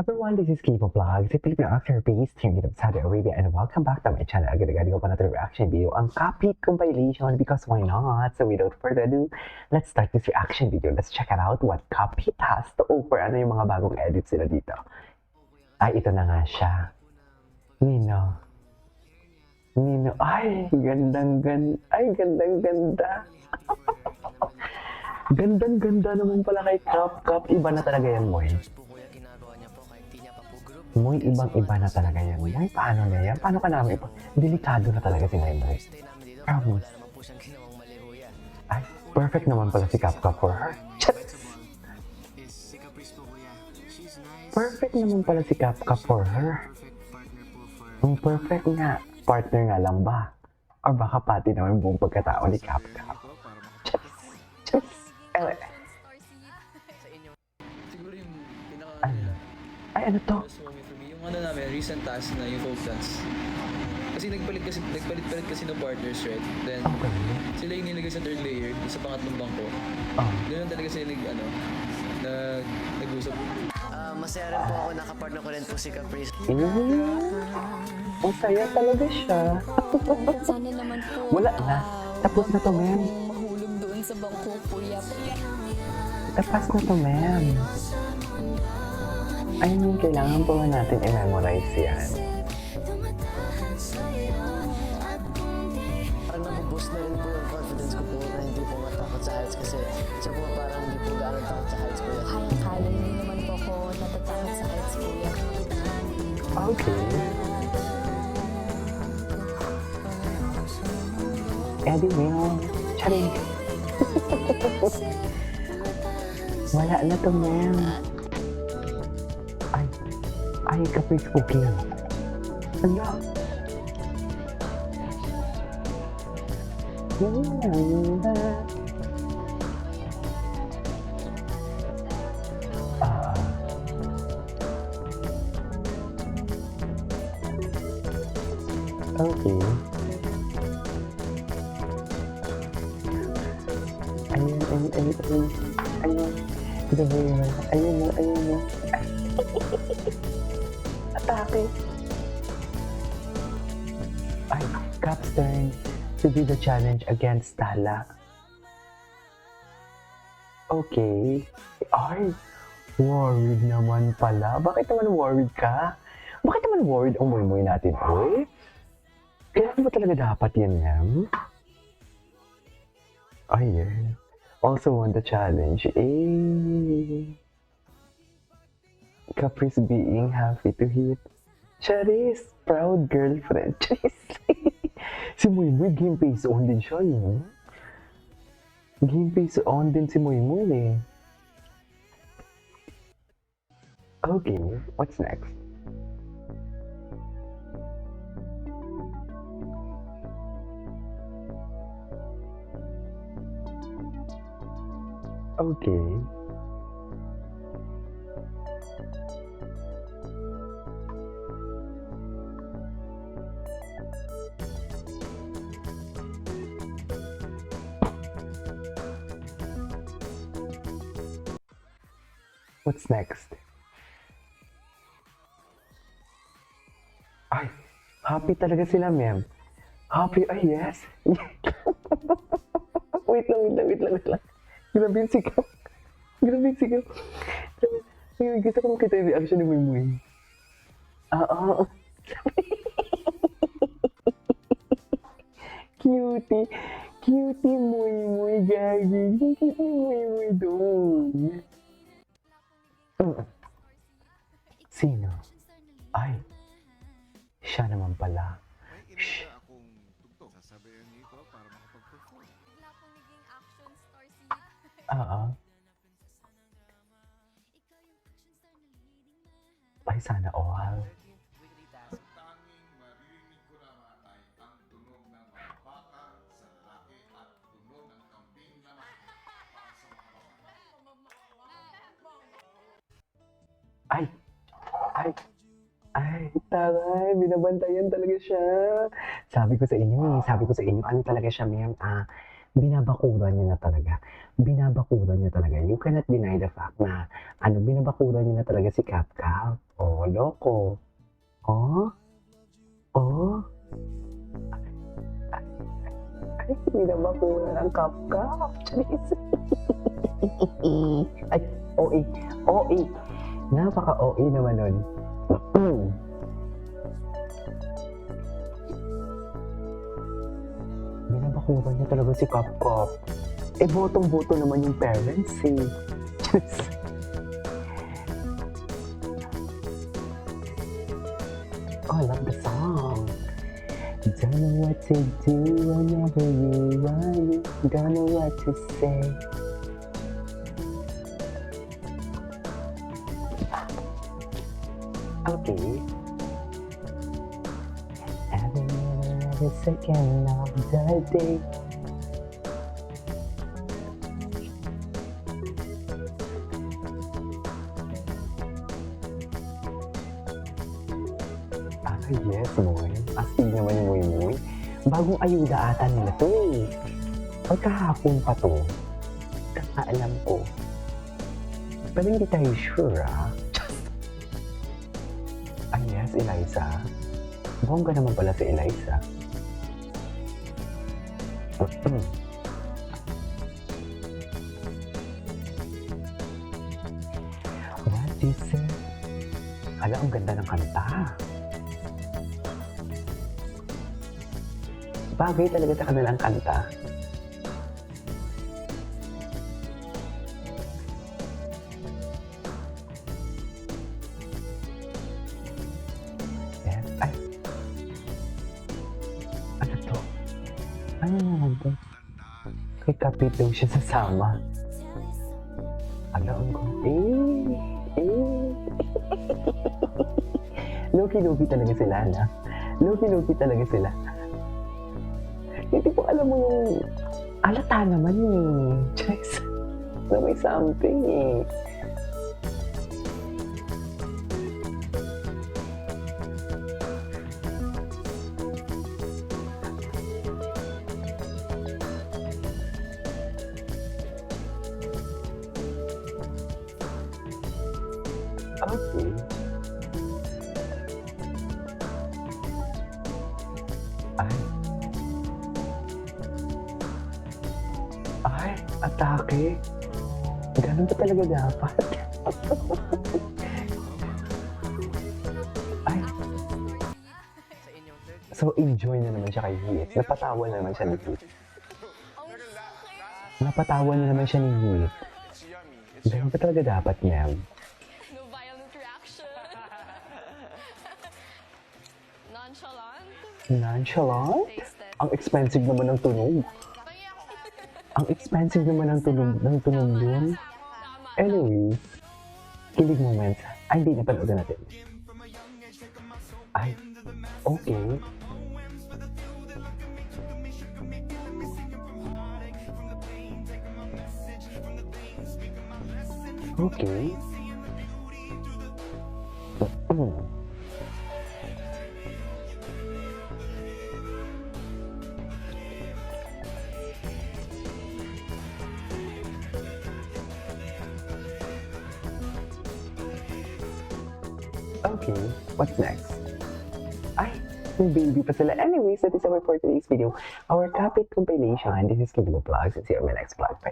everyone, this is Kipo Vlogs, a Filipino actor based here in Saudi Arabia, and welcome back to my channel. Agad-agad ko pa na reaction video ang Cuphead compilation because why not? So without further ado, let's start this reaction video. Let's check it out what Cuphead has to offer. Ano yung mga bagong edits sila dito? Ay, ito na nga siya. Nino. Ay, gandang-ganda. Gandang-ganda naman pala kay Cup. Iba na talaga yan, Moy. Moy, ibang-iba na talaga yan. Moy, paano na yan? Paano ka namin iba? Delikado na talaga si Moy. Promise. Ay, perfect naman pala si Cup for her. Perfect naman pala si Cup for her. Ang perfect nga. Partner nga lang ba? Or baka pati naman buong pagkatao ni Cup. Ay, ano to? Yung ano namin, recent task na yung folk dance. Kasi nagpalit kasi ng partners, right? Then, Okay. sila yung nilagay sa third layer, sa pangatlong bangko. Doon talaga sila nag-usap. Masaya rin po ako, nakapartner ko rin po si Caprice. Ang saya talaga siya. Sana naman po. Wala na. Tapos na to, ma'am. Mahulog doon sa bangko, kuya. Tapos na to, ma'am. Ayun, kailangan pa natin i-memorize yan. Parang nabuboost na rin po yung confidence ko po na hindi po matakot sa heights kasi siya po parang hindi po gano'ng takot sa heights, kuya. Kaya hindi naman po ako natatakot sa heights, kuya. Okay. Eddie Will. Charing. Wala na to, ma'am. Ay, Caprice cooking. Ala. Okay. Ayun. Ayun. Atake. Ay, Cup's turn to do the challenge against Tala. Okay. Ay, worried naman pala. Bakit naman worried ka? Bakit naman worried ang moy-moy natin, oy? Kailan ba talaga dapat yan, ma'am? Ay, yeah. Also won the challenge. Caprice being happy to hit. Charis, proud girlfriend. Charis. Si Muy Muy, game face on din siya, yun. Game face on din si Muy Muy, eh. Okay, what's next? Okay. What's next? Ay, happy talaga sila, ma'am. Happy, ay yes. Wait lang. Grabe yung sigaw. Gusto ko makita yung reaction ni Muy Muy. Cutie Muy Muy, gagi. Cutie Muy Muy doon. Sino? Ay, siya naman pala. Shh. Ay, sana all. Ay, taray, binabantayan talaga siya. Sabi ko sa inyo, ano talaga siya, ma'am, binabakuran niya na talaga. You cannot deny the fact na, binabakuran niya na talaga si Cap. Oh. lolo ko. Oh? Oh? Ay, hindi na bakuna ng kap-kap. Charis. Ay, OA. OA. Napaka-OA naman nun. Binabakura niya talaga si Kap-Kap. Eh, botong-boto naman yung parents eh. Oh, I love the song. Don't know what to do whenever you want it. Don't know what to say. Okay. Every minute, every second of the day. Ah, yes, Moy. Astig naman yung Moy Moy. Bagong ayuda ata nila to eh. Pagkahapon pa to. Kakaalam ko. Pero hindi tayo sure ah. Ah, yes, Eliza. Bongga naman pala si Eliza. What you say? Hala, ang ganda ng kanta. Bagay talaga sa kanilang kanta. Yes. Ay. Ano to? Ano naman to? Kay Kapit daw siya sasama. Alam ko. Loki-loki talaga sila, na? Loki-loki talaga sila. Hindi ko alam mo yung alata naman eh. Just, na may something eh. Okay. Ay, atake. Ganun ba talaga dapat? Ay. So, enjoy na naman siya kay Heath. Napatawa na naman siya ni Heath. Napatawa na naman siya ni Heath. Ganun ba talaga dapat, ma'am? No violent reaction. Nonchalant. Nonchalant? Ang expensive naman ng tunog. Ang expensive naman ng tunog yun. Anyways, kilig moments. Ay, hindi, napanood natin. Ay, okay. Okay. Okay, what's next? Ay, may baby pa sila. Anyways, that is our for today's video. Our Kapit compilation. This is Kibo Vlogs. And see you on my next vlog. Bye.